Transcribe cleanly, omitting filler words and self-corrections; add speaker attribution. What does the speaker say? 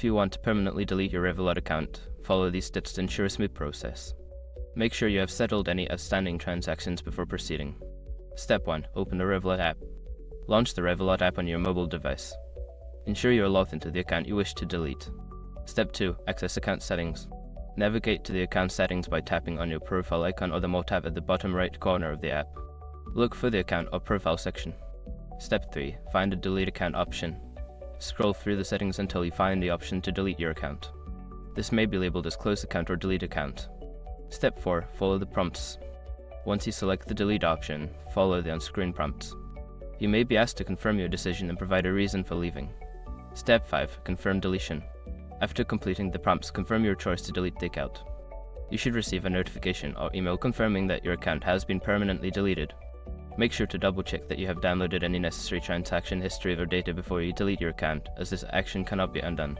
Speaker 1: If you want to permanently delete your Revolut account, follow these steps to ensure a smooth process. Make sure you have settled any outstanding transactions before proceeding. Step 1. Open the Revolut app. Launch the Revolut app on your mobile device. Ensure you are logged into the account you wish to delete. Step 2. Access account settings. Navigate to the account settings by tapping on your profile icon or the Mo tab at the bottom right corner of the app. Look for the account or profile section. Step 3. Find the delete account option. Scroll through the settings until you find the option to delete your account. This may be labeled as close account or delete account. Step 4. Follow the prompts. Once you select the delete option, follow the on-screen prompts. You may be asked to confirm your decision and provide a reason for leaving. Step 5. Confirm deletion. After completing the prompts, confirm your choice to delete the account. You should receive a notification or email confirming that your account has been permanently deleted. Make sure to double-check that you have downloaded any necessary transaction history or data before you delete your account, as this action cannot be undone.